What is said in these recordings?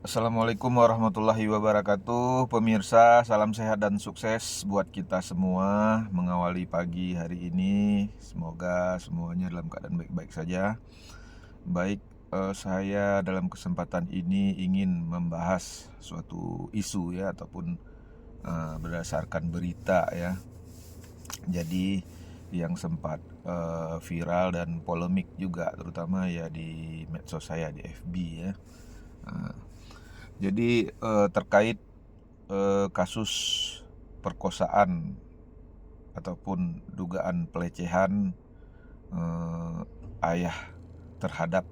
Assalamualaikum warahmatullahi wabarakatuh. Pemirsa, salam sehat dan sukses buat kita semua mengawali pagi hari ini. Semoga semuanya dalam keadaan baik-baik saja. Baik, saya dalam kesempatan ini ingin membahas suatu isu ya, ataupun berdasarkan berita ya. Jadi yang sempat viral dan polemik juga, terutama ya di medsos saya, di FB ya. Jadi terkait kasus perkosaan ataupun dugaan pelecehan eh, ayah terhadap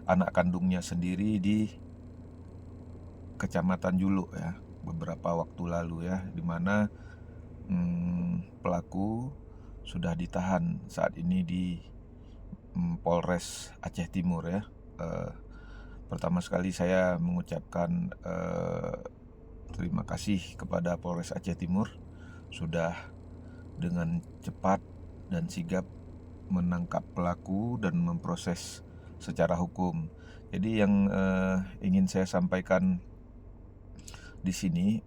anak kandungnya sendiri di Kecamatan Juluk ya, beberapa waktu lalu ya, di mana pelaku sudah ditahan saat ini di Polres Aceh Timur ya. Eh, Pertama sekali saya mengucapkan terima kasih kepada Polres Aceh Timur sudah dengan cepat dan sigap menangkap pelaku dan memproses secara hukum. Jadi yang ingin saya sampaikan di sini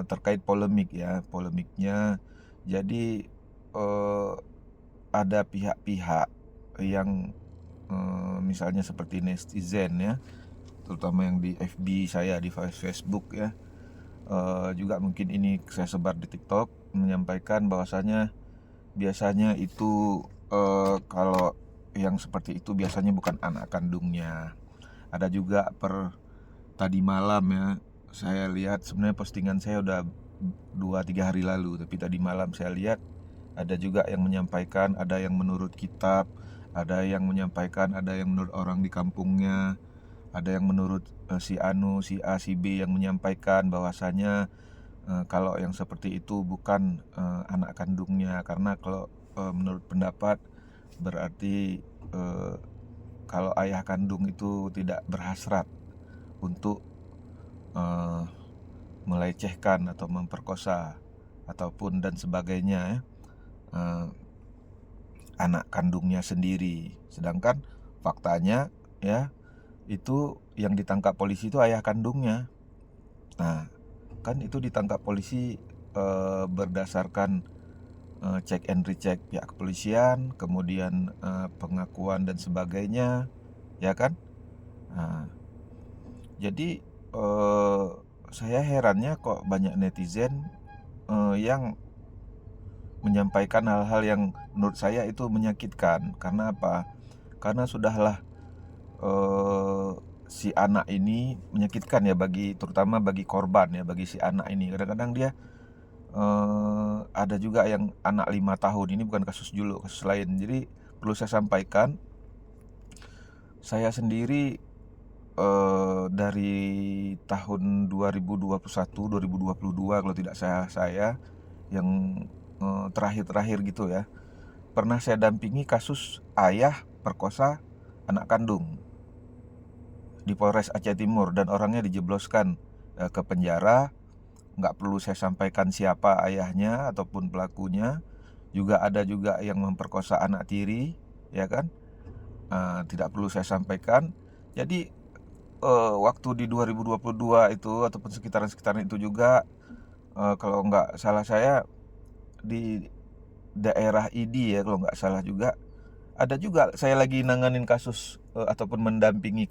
terkait polemik ya, polemiknya. Jadi ada pihak-pihak yang misalnya seperti netizen ya, terutama yang di FB saya, di Facebook ya. Juga mungkin ini saya sebar di TikTok, menyampaikan bahwasanya biasanya itu kalau yang seperti itu biasanya bukan anak kandungnya. Ada juga tadi malam ya, saya lihat sebenarnya postingan saya udah 2-3 hari lalu, tapi tadi malam saya lihat ada juga yang menyampaikan, ada yang menurut kitab, ada yang menyampaikan, ada yang menurut orang di kampungnya, ada yang menurut si Anu, si A, si B yang menyampaikan bahwasanya kalau yang seperti itu bukan anak kandungnya, karena kalau menurut pendapat berarti kalau ayah kandung itu tidak berhasrat untuk eh, melecehkan atau memperkosa ataupun dan sebagainya ya, eh, anak kandungnya sendiri. Sedangkan faktanya ya, itu yang ditangkap polisi itu ayah kandungnya. Nah, kan itu ditangkap polisi berdasarkan check and recheck pihak kepolisian, kemudian pengakuan dan sebagainya, ya kan? Nah, jadi saya herannya kok banyak netizen yang menyampaikan hal-hal yang menurut saya itu menyakitkan. Karena apa? Karena sudahlah eh, si anak ini menyakitkan ya, bagi terutama bagi korban ya, bagi si anak ini. Kadang-kadang dia ada juga yang anak 5 tahun, ini bukan kasus Julu, kasus lain. Jadi perlu saya sampaikan, saya sendiri dari tahun 2021 2022 kalau tidak saya yang terakhir-terakhir gitu ya, pernah saya dampingi kasus ayah perkosa anak kandung di Polres Aceh Timur, dan orangnya dijebloskan ke penjara. Nggak perlu saya sampaikan siapa ayahnya ataupun pelakunya. Juga ada juga yang memperkosa anak tiri, ya kan? Tidak perlu saya sampaikan. Jadi waktu di 2022 itu ataupun sekitaran-sekitaran itu juga, kalau nggak salah saya di daerah ID ya, kalau nggak salah juga ada juga saya lagi nanganin kasus ataupun mendampingi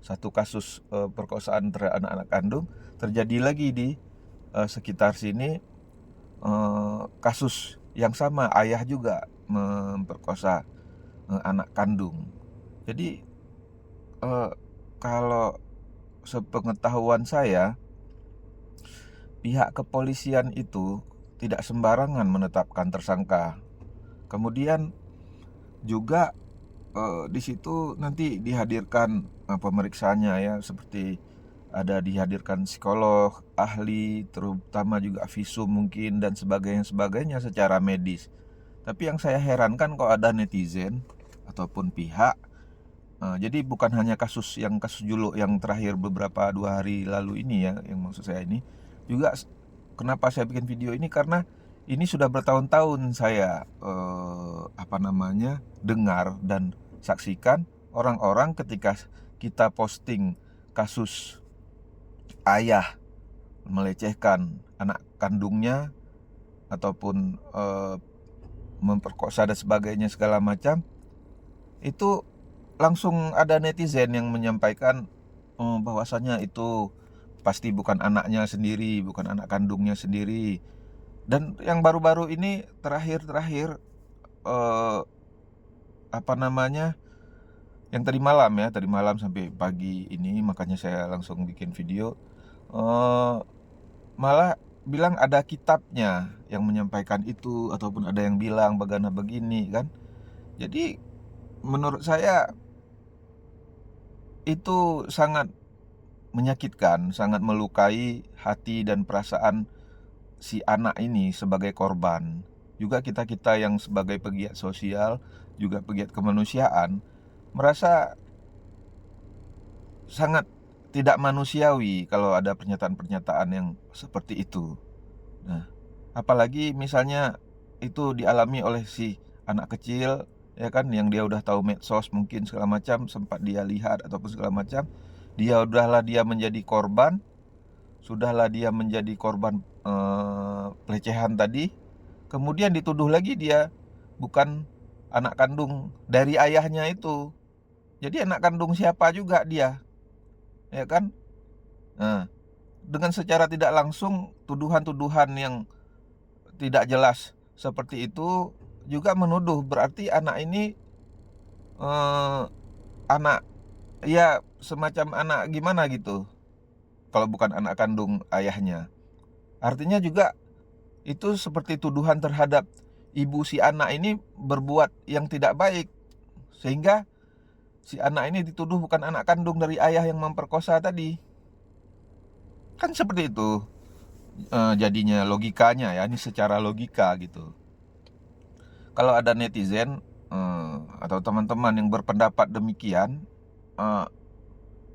satu kasus perkosaan terhadap anak-anak kandung. Terjadi lagi di sekitar sini kasus yang sama, ayah juga memperkosa anak kandung. Jadi eh, kalau sepengetahuan saya, pihak kepolisian itu tidak sembarangan menetapkan tersangka. Kemudian juga di situ nanti dihadirkan pemeriksaannya ya, seperti ada dihadirkan psikolog, ahli, terutama juga visum mungkin dan sebagainya secara medis. Tapi yang saya herankan kok ada netizen ataupun pihak, jadi bukan hanya kasus Juluk yang terakhir beberapa 2 hari lalu ini ya, yang maksud saya ini juga. Kenapa saya bikin video ini, karena ini sudah bertahun-tahun saya dengar dan saksikan orang-orang ketika kita posting kasus ayah melecehkan anak kandungnya ataupun memperkosa dan sebagainya segala macam, itu langsung ada netizen yang menyampaikan bahwasanya itu pasti bukan anaknya sendiri, bukan anak kandungnya sendiri. Dan yang baru-baru ini terakhir eh, apa namanya, yang tadi malam sampai pagi ini, makanya saya langsung bikin video, eh, malah bilang ada kitabnya yang menyampaikan itu, ataupun ada yang bilang bagana begini kan. Jadi menurut saya itu sangat menyakitkan, sangat melukai hati dan perasaan si anak ini sebagai korban. Juga kita-kita yang sebagai pegiat sosial, juga pegiat kemanusiaan, merasa sangat tidak manusiawi kalau ada pernyataan-pernyataan yang seperti itu. Nah, apalagi misalnya itu dialami oleh si anak kecil, ya kan, yang dia udah tahu medsos mungkin segala macam, sempat dia lihat ataupun segala macam, dia menjadi korban, sudahlah dia menjadi korban pelecehan tadi, kemudian dituduh lagi dia bukan anak kandung dari ayahnya itu. Jadi anak kandung siapa juga dia, ya kan? Nah, dengan secara tidak langsung tuduhan-tuduhan yang tidak jelas seperti itu juga menuduh berarti anak ini eh, anak, ya semacam anak gimana gitu kalau bukan anak kandung ayahnya. Artinya juga itu seperti tuduhan terhadap ibu si anak ini berbuat yang tidak baik, sehingga si anak ini dituduh bukan anak kandung dari ayah yang memperkosa tadi. Kan seperti itu jadinya logikanya ya, ini secara logika gitu. Kalau ada netizen atau teman-teman yang berpendapat demikian,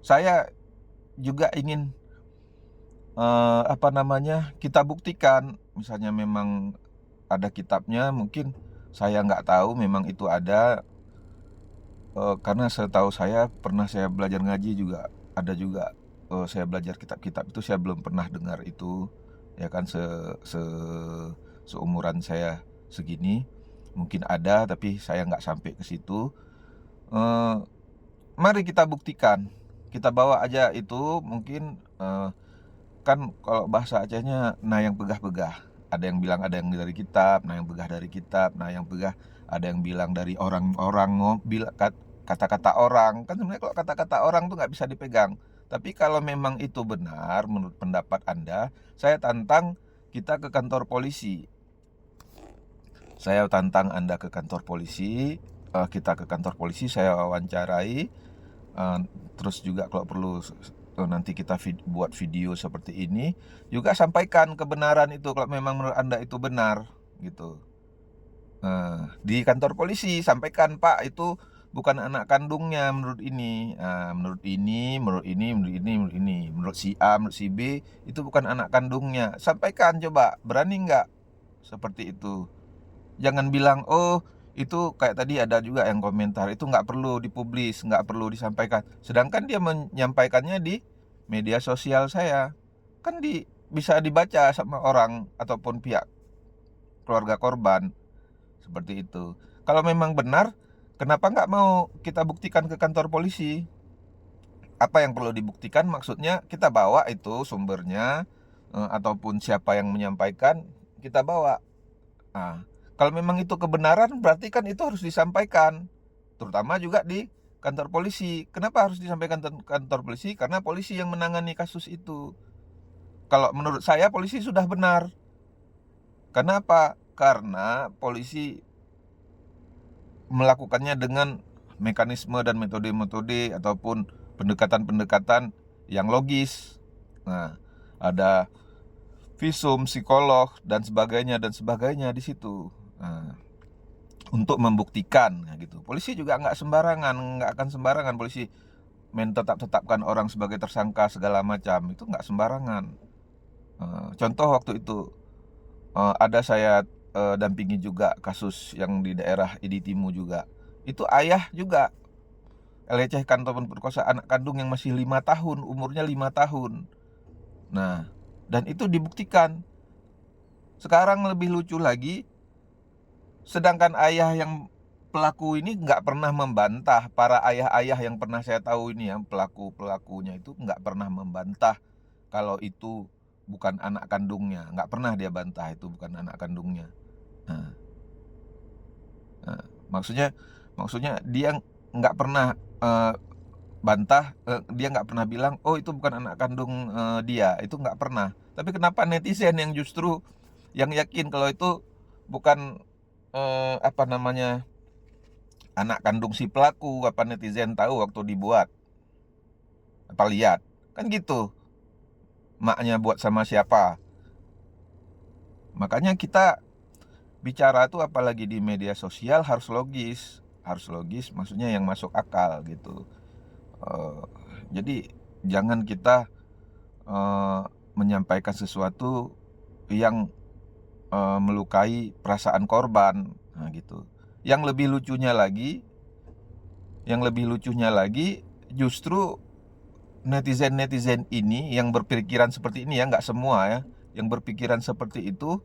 saya juga ingin kita buktikan. Misalnya memang ada kitabnya, mungkin saya nggak tahu memang itu ada, karena setahu saya pernah saya belajar ngaji juga ada juga, saya belajar kitab-kitab itu saya belum pernah dengar itu, ya kan, seumuran saya segini mungkin ada tapi saya nggak sampai ke situ. Eh, Mari kita buktikan, kita bawa aja itu mungkin, kan kalau bahasa Acehnya nah yang begah-begah. Ada yang bilang ada yang dari kitab, nah yang begah dari kitab, nah yang begah ada yang bilang dari orang-orang, kata-kata orang. Kan sebenarnya kalau kata-kata orang tuh nggak bisa dipegang. Tapi kalau memang itu benar menurut pendapat Anda, saya tantang kita ke kantor polisi. Saya tantang Anda ke kantor polisi, kita ke kantor polisi, saya wawancarai, terus juga kalau perlu nanti kita buat video seperti ini, juga sampaikan kebenaran itu kalau memang menurut Anda itu benar gitu. Di kantor polisi sampaikan, Pak, itu bukan anak kandungnya menurut ini, menurut ini, menurut ini, menurut ini, menurut ini, menurut si A, menurut si B, itu bukan anak kandungnya. Sampaikan, coba, berani nggak seperti itu? Jangan bilang, oh itu kayak tadi ada juga yang komentar, itu nggak perlu dipublis, nggak perlu disampaikan. Sedangkan dia menyampaikannya di media sosial saya. Kan bisa dibaca sama orang ataupun pihak keluarga korban. Seperti itu. Kalau memang benar, kenapa nggak mau kita buktikan ke kantor polisi? Apa yang perlu dibuktikan? Maksudnya kita bawa itu sumbernya, ataupun siapa yang menyampaikan, kita bawa. Nah, kalau memang itu kebenaran, berarti kan itu harus disampaikan, terutama juga di kantor polisi. Kenapa harus disampaikan ke kantor polisi? Karena polisi yang menangani kasus itu. Kalau menurut saya polisi sudah benar. Kenapa? Karena polisi melakukannya dengan mekanisme dan metode-metode ataupun pendekatan-pendekatan yang logis. Nah, ada visum, psikolog dan sebagainya di situ. Nah, untuk membuktikan gitu. Polisi juga nggak akan sembarangan polisi tetapkan orang sebagai tersangka segala macam, itu nggak sembarangan. Contoh waktu itu ada saya dampingi juga kasus yang di daerah Iditimu juga. Itu ayah juga lecehkan ataupun perkosa anak kandung yang masih 5 tahun, umurnya 5 tahun. Nah, dan itu dibuktikan. Sekarang lebih lucu lagi, sedangkan ayah yang pelaku ini nggak pernah membantah. Para ayah-ayah yang pernah saya tahu ini, yang pelakunya itu nggak pernah membantah kalau itu bukan anak kandungnya. Nggak pernah dia bantah itu bukan anak kandungnya. Nah, nah, maksudnya dia nggak pernah bantah, dia nggak pernah bilang, oh itu bukan anak kandung dia. Itu nggak pernah. Tapi kenapa netizen yang justru yang yakin kalau itu bukan apa namanya, anak kandung si pelaku? Apa netizen tahu waktu dibuat? Apa lihat? Kan gitu, maknya buat sama siapa. Makanya kita bicara tuh apalagi di media sosial harus logis. Harus logis maksudnya yang masuk akal gitu. Eh, jadi jangan kita eh, menyampaikan sesuatu yang melukai perasaan korban. Nah gitu. Yang lebih lucunya lagi justru netizen ini yang berpikiran seperti ini ya, nggak semua ya, yang berpikiran seperti itu,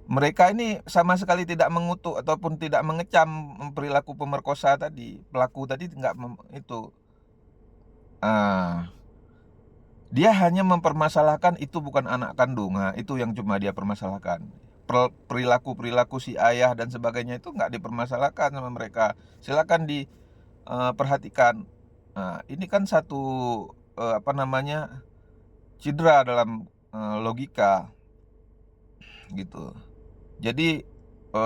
mereka ini sama sekali tidak mengutuk ataupun tidak mengecam perilaku pemerkosa tadi, pelaku tadi nggak itu. Ah, dia hanya mempermasalahkan itu bukan anak kandung. Nah, itu yang cuma dia permasalahkan. Perilaku si ayah dan sebagainya itu nggak dipermasalahkan sama mereka. Silakan diperhatikan. Nah, ini kan satu apa namanya, cedera dalam logika gitu. Jadi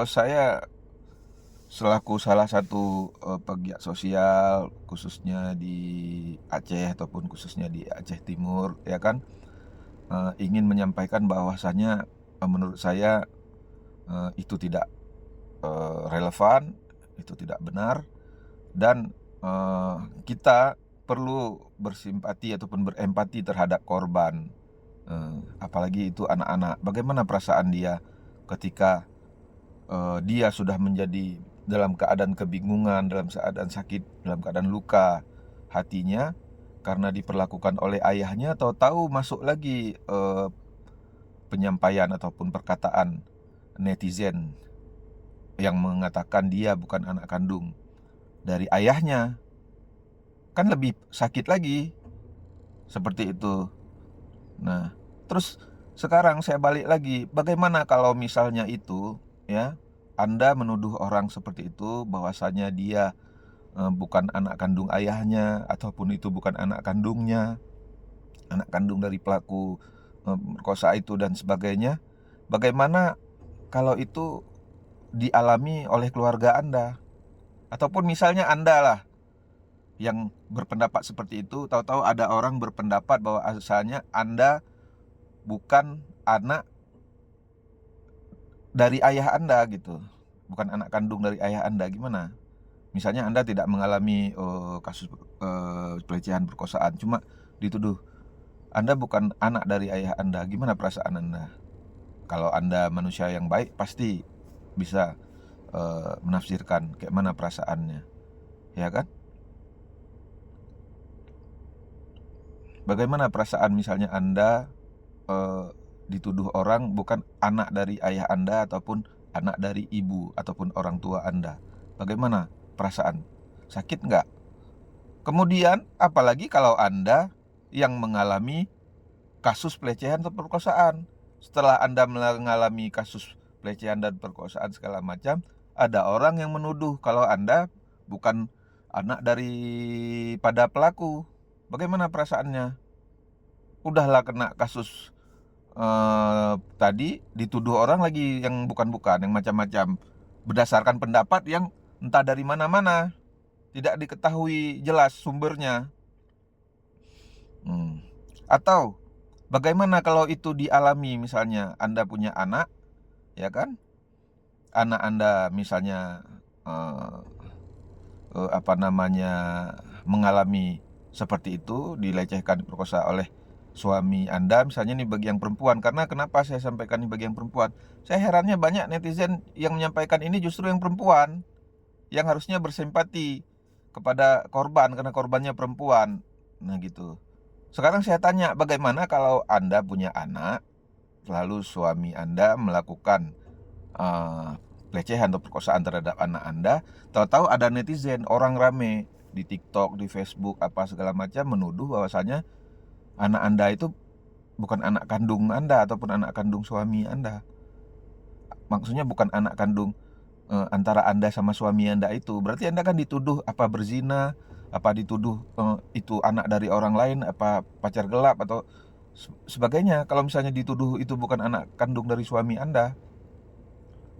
saya selaku salah satu pegiat sosial khususnya di Aceh ataupun khususnya di Aceh Timur ya kan, ingin menyampaikan bahwasanya menurut saya itu tidak relevan, itu tidak benar, dan kita perlu bersimpati ataupun berempati terhadap korban. Apalagi itu anak-anak, bagaimana perasaan dia ketika dia sudah menjadi dalam keadaan kebingungan, dalam keadaan sakit, dalam keadaan luka hatinya karena diperlakukan oleh ayahnya, tahu-tahu masuk lagi penyampaian ataupun perkataan netizen yang mengatakan dia bukan anak kandung dari ayahnya. Kan lebih sakit lagi seperti itu. Nah, terus sekarang saya balik lagi, bagaimana kalau misalnya itu ya, Anda menuduh orang seperti itu bahwasanya dia bukan anak kandung ayahnya ataupun itu bukan anak kandungnya, anak kandung dari pelaku merkosa itu dan sebagainya. Bagaimana kalau itu dialami oleh keluarga Anda? Ataupun misalnya Anda lah yang berpendapat seperti itu, tahu-tahu ada orang berpendapat bahwa asalnya Anda bukan anak dari ayah Anda gitu, bukan anak kandung dari ayah Anda, gimana? Misalnya Anda tidak mengalami kasus pelecehan perkosaan, cuma dituduh Anda bukan anak dari ayah Anda, gimana perasaan Anda? Kalau Anda manusia yang baik pasti bisa menafsirkan kayak mana perasaannya, ya kan? Bagaimana perasaan misalnya Anda dituduh orang bukan anak dari ayah Anda ataupun anak dari ibu ataupun orang tua Anda? Bagaimana perasaan? Sakit nggak? Kemudian apalagi kalau Anda yang mengalami kasus pelecehan atau perkosaan. Setelah Anda mengalami kasus pelecehan dan perkosaan segala macam, ada orang yang menuduh kalau Anda bukan anak daripada pelaku. Bagaimana perasaannya? Udahlah kena kasus tadi, dituduh orang lagi yang bukan-bukan, yang macam-macam, berdasarkan pendapat yang entah dari mana-mana, tidak diketahui jelas sumbernya. Atau bagaimana kalau itu dialami, misalnya Anda punya anak, ya kan? Anak Anda misalnya apa namanya, mengalami seperti itu, dilecehkan, diperkosa oleh suami Anda misalnya nih, bagi yang perempuan. Karena kenapa saya sampaikan nih bagi yang perempuan? Saya herannya banyak netizen yang menyampaikan ini justru yang perempuan, yang harusnya bersimpati kepada korban karena korbannya perempuan. Nah gitu. Sekarang saya tanya, bagaimana kalau Anda punya anak, lalu suami Anda melakukan pelecehan atau perkosaan terhadap anak Anda, tahu-tahu ada netizen, orang rame di TikTok, di Facebook, apa segala macam menuduh bahwasanya anak Anda itu bukan anak kandung Anda ataupun anak kandung suami Anda. Maksudnya bukan anak kandung antara Anda sama suami Anda itu. Berarti Anda kan dituduh apa berzina, apa dituduh itu anak dari orang lain, apa pacar gelap atau sebagainya. Kalau misalnya dituduh itu bukan anak kandung dari suami Anda,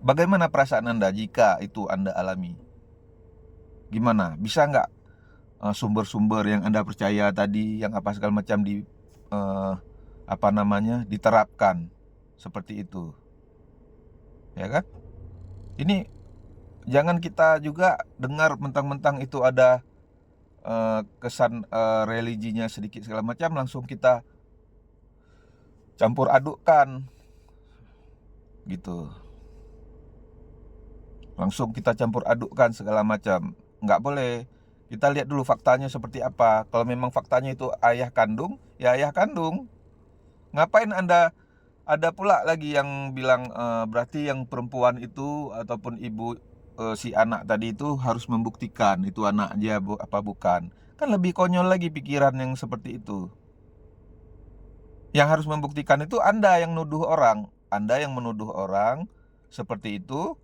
bagaimana perasaan Anda jika itu Anda alami? Gimana? Bisa nggak sumber-sumber yang Anda percaya tadi, yang apa segala macam diterapkan seperti itu, ya kan? Ini jangan kita juga dengar mentang-mentang itu ada kesan religinya sedikit segala macam, langsung kita campur adukkan gitu. Langsung kita campur adukkan segala macam. Nggak boleh. Kita lihat dulu faktanya seperti apa. Kalau memang faktanya itu ayah kandung, ya ayah kandung. Ngapain Anda ada pula lagi yang bilang berarti yang perempuan itu ataupun ibu si anak tadi itu harus membuktikan itu anak dia apa bukan. Kan lebih konyol lagi pikiran yang seperti itu. Yang harus membuktikan itu Anda yang nuduh orang. Anda yang menuduh orang seperti itu,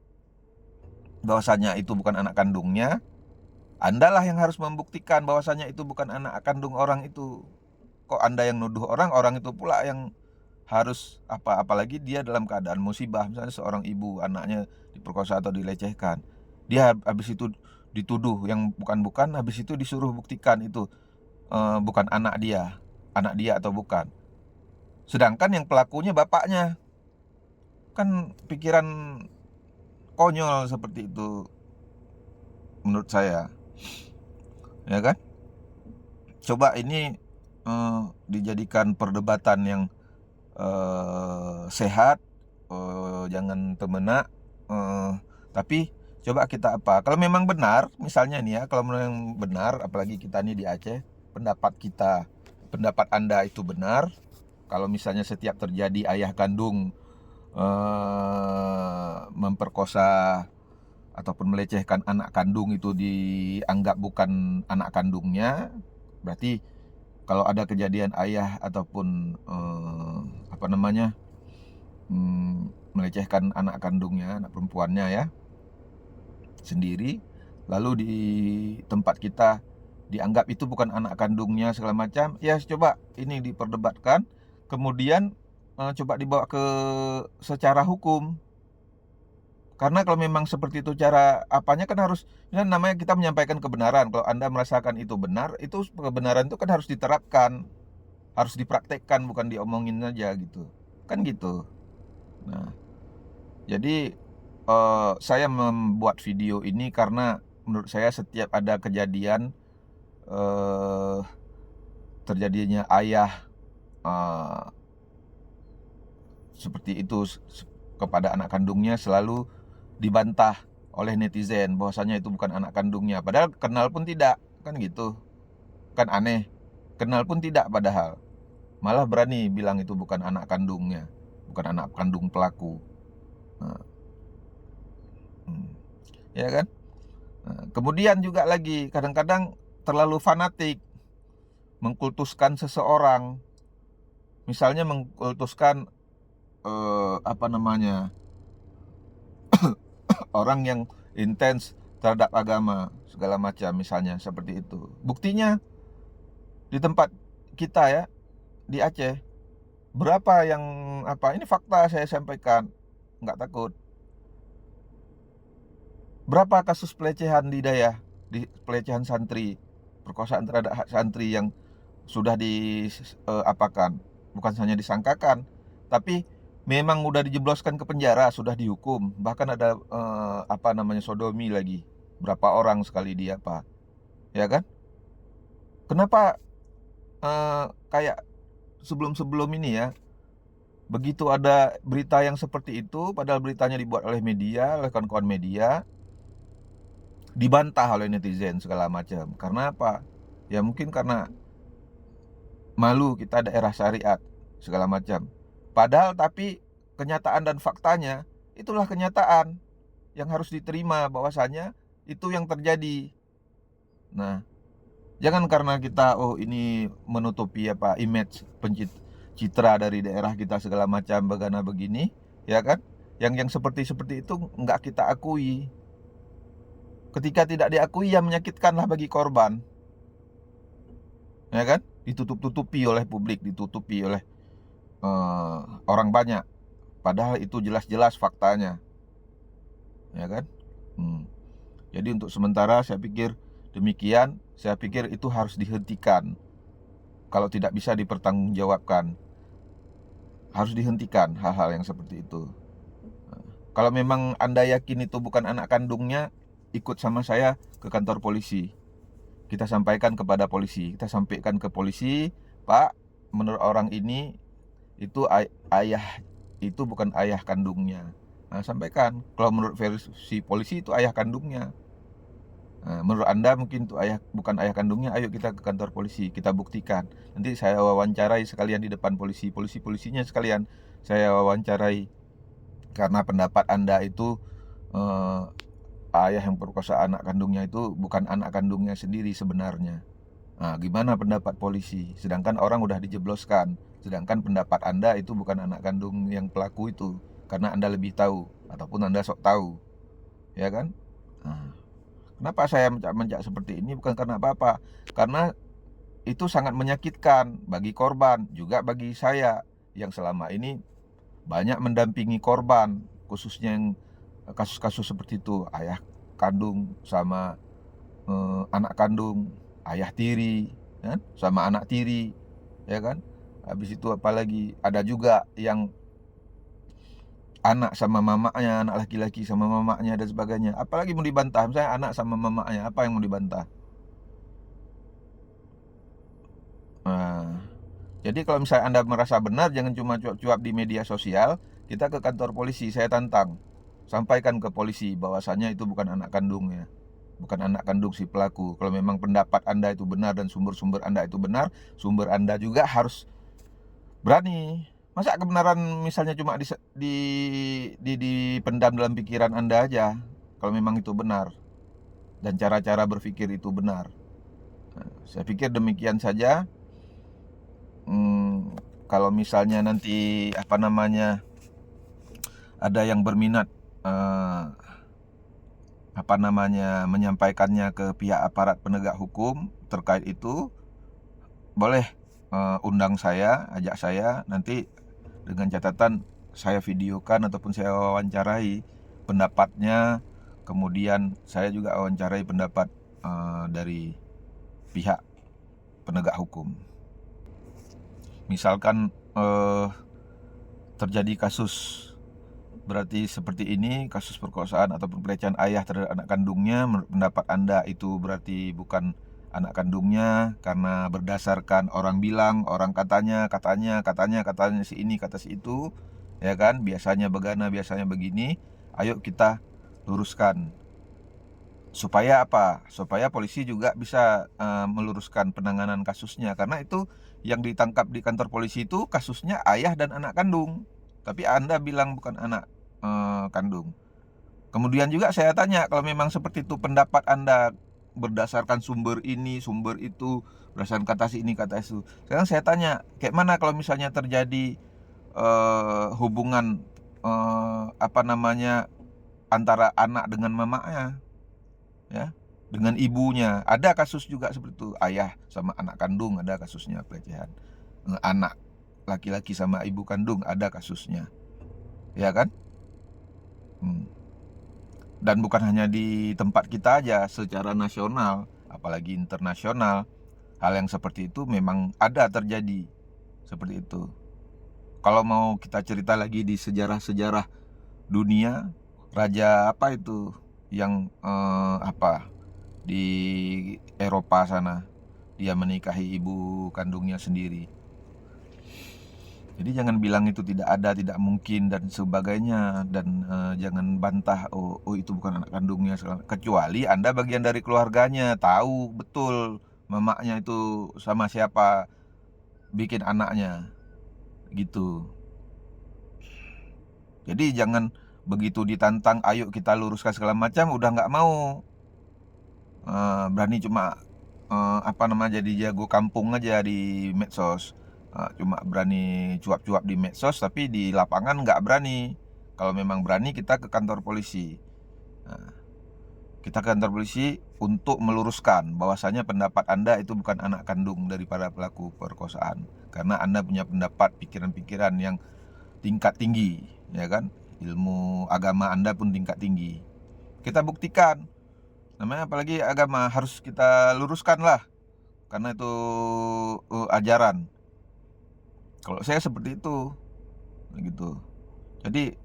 bahwasanya itu bukan anak kandungnya. Andalah yang harus membuktikan bahwasanya itu bukan anak kandung orang itu. Kok Anda yang nuduh orang, orang itu pula yang harus apalagi dia dalam keadaan musibah, misalnya seorang ibu anaknya diperkosa atau dilecehkan. Dia habis itu dituduh yang bukan-bukan, habis itu disuruh buktikan itu bukan anak dia atau bukan. Sedangkan yang pelakunya bapaknya. Kan pikiran konyol seperti itu menurut saya. Ya kan? Coba ini dijadikan perdebatan yang sehat, jangan temenak, tapi coba kita kalau memang benar, misalnya nih ya, kalau memang benar, apalagi kita nih di Aceh, pendapat Anda itu benar. Kalau misalnya setiap terjadi ayah kandung memperkosa ataupun melecehkan anak kandung itu dianggap bukan anak kandungnya, berarti kalau ada kejadian ayah ataupun melecehkan anak kandungnya, anak perempuannya ya sendiri, lalu di tempat kita dianggap itu bukan anak kandungnya segala macam, ya coba ini diperdebatkan, kemudian coba dibawa ke secara hukum. Karena kalau memang seperti itu cara apanya kan harus, namanya kita menyampaikan kebenaran. Kalau Anda merasakan itu benar, itu kebenaran itu kan harus diterapkan, harus dipraktekkan, bukan diomongin aja gitu. Kan gitu. Nah, jadi saya membuat video ini karena menurut saya setiap ada kejadian terjadinya ayah seperti itu kepada anak kandungnya selalu dibantah oleh netizen bahwasanya itu bukan anak kandungnya, padahal kenal pun tidak, kan gitu. Kan aneh, kenal pun tidak padahal malah berani bilang itu bukan anak kandungnya, bukan anak kandung pelaku. Nah, ya kan. Nah, kemudian juga lagi kadang-kadang terlalu fanatik mengkultuskan seseorang, misalnya mengkultuskan orang yang intens terhadap agama segala macam, misalnya seperti itu. Buktinya di tempat kita ya, di Aceh, berapa yang ini fakta saya sampaikan, nggak takut. Berapa kasus pelecehan di pelecehan santri, perkosaan terhadap santri yang sudah diapakan, bukan hanya disangkakan, tapi memang udah dijebloskan ke penjara, sudah dihukum, bahkan ada sodomi lagi, berapa orang sekali dia ya kan? Kenapa kayak sebelum ini ya, begitu ada berita yang seperti itu, padahal beritanya dibuat oleh media, oleh kawan-kawan media, dibantah oleh netizen segala macam. Karena apa? Ya mungkin karena malu kita daerah syariat segala macam. Padahal tapi kenyataan dan faktanya itulah kenyataan yang harus diterima bahwasanya itu yang terjadi. Nah, jangan karena kita ini menutupi image citra dari daerah kita segala macam bagana begini, ya kan? Yang seperti itu nggak kita akui. Ketika tidak diakui ya menyakitkanlah bagi korban. Ya kan? Ditutup-tutupi oleh publik, ditutupi oleh orang banyak. Padahal itu jelas-jelas faktanya. Ya kan? Jadi untuk sementara saya pikir demikian. Saya pikir itu harus dihentikan. Kalau tidak bisa dipertanggungjawabkan, harus dihentikan hal-hal yang seperti itu. Kalau memang Anda yakin itu bukan anak kandungnya, ikut sama saya ke kantor polisi. Kita sampaikan kepada polisi. Kita sampaikan ke polisi, Pak, menurut orang ini itu ayah itu bukan ayah kandungnya. Nah, sampaikan. Kalau menurut versi polisi itu ayah kandungnya. Nah, menurut Anda mungkin itu bukan ayah kandungnya. Ayo kita ke kantor polisi, kita buktikan. Nanti saya wawancarai sekalian di depan polisinya sekalian saya wawancarai. Karena pendapat Anda itu ayah yang perkosa anak kandungnya itu bukan anak kandungnya sendiri sebenarnya. Nah, gimana pendapat polisi? Sedangkan orang udah dijebloskan. Sedangkan pendapat Anda itu bukan anak kandung yang pelaku itu. Karena Anda lebih tahu. Ataupun Anda sok tahu. Ya kan? Nah, kenapa saya mencak seperti ini? Bukan karena apa-apa. Karena itu sangat menyakitkan bagi korban. Juga bagi saya yang selama ini banyak mendampingi korban. Khususnya yang kasus-kasus seperti itu. Ayah kandung sama anak kandung, ayah tiri, kan? Sama anak tiri, ya kan? Habis itu apalagi ada juga yang anak sama mamaknya, anak laki-laki sama mamaknya dan sebagainya. Apalagi mau dibantah? Misalnya anak sama mamaknya, apa yang mau dibantah? Nah, jadi kalau misalnya Anda merasa benar, jangan cuma cuap-cuap di media sosial. Kita ke kantor polisi, saya tantang. Sampaikan ke polisi bahwasannya itu bukan anak kandungnya. Bukan anak kandung si pelaku. Kalau memang pendapat Anda itu benar dan sumber-sumber Anda itu benar, sumber Anda juga harus berani. Masa kebenaran misalnya cuma dipendam dalam pikiran Anda aja, kalau memang itu benar dan cara-cara berpikir itu benar. Nah, saya pikir demikian saja. Kalau misalnya nanti ada yang berminat menyampaikannya ke pihak aparat penegak hukum terkait itu, boleh undang saya, ajak saya, nanti dengan catatan saya videokan ataupun saya wawancarai pendapatnya. Kemudian saya juga wawancarai pendapat dari pihak penegak hukum. Misalkan terjadi kasus berarti seperti ini, kasus perkosaan ataupun pelecehan ayah terhadap anak kandungnya, menurut pendapat Anda itu berarti bukan anak kandungnya karena berdasarkan orang bilang, orang katanya si ini kata si itu, ya kan? Biasanya begana, biasanya begini. Ayo kita luruskan. Supaya apa? Supaya polisi juga bisa meluruskan penanganan kasusnya, karena itu yang ditangkap di kantor polisi itu kasusnya ayah dan anak kandung. Tapi Anda bilang bukan anak kandung. Kemudian juga saya tanya, kalau memang seperti itu pendapat Anda berdasarkan sumber ini, sumber itu, berdasarkan kata si ini, kata itu. Sekarang saya tanya, kayak mana kalau misalnya terjadi hubungan antara anak dengan mamanya, ya, dengan ibunya. Ada kasus juga seperti itu, ayah sama anak kandung ada kasusnya pelecehan. Anak laki-laki sama ibu kandung ada kasusnya. Ya kan? Dan bukan hanya di tempat kita aja, secara nasional, apalagi internasional, hal yang seperti itu memang ada terjadi seperti itu. Kalau mau kita cerita lagi di sejarah-sejarah dunia, raja apa itu yang di Eropa sana, dia menikahi ibu kandungnya sendiri. Jadi jangan bilang itu tidak ada, tidak mungkin dan sebagainya, dan jangan bantah oh itu bukan anak kandungnya, kecuali Anda bagian dari keluarganya, tahu betul mamaknya itu sama siapa, bikin anaknya gitu. Jadi jangan begitu ditantang, ayo kita luruskan segala macam, udah nggak mau. Berani cuma apa namanya, jadi jago kampung aja di medsos. Cuma berani cuap-cuap di medsos, tapi di lapangan nggak berani. Kalau memang berani, kita ke kantor polisi. Kita ke kantor polisi untuk meluruskan bahwasanya pendapat Anda itu bukan anak kandung daripada pelaku perkosaan, karena Anda punya pendapat, pikiran-pikiran yang tingkat tinggi, ya kan? Ilmu agama Anda pun tingkat tinggi. Kita buktikan. Namanya apalagi agama, harus kita luruskan lah, karena itu ajaran. Kalau saya seperti itu, gitu. Jadi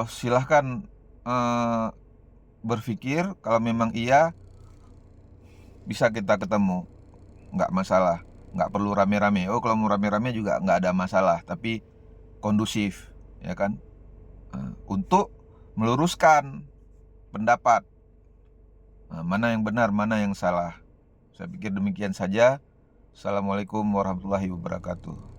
silahkan berpikir, kalau memang iya bisa kita ketemu, nggak masalah, nggak perlu rame-rame. Kalau mau rame-rame juga nggak ada masalah, tapi kondusif, ya kan? Untuk meluruskan pendapat, mana yang benar, mana yang salah. Saya pikir demikian saja. Assalamualaikum warahmatullahi wabarakatuh.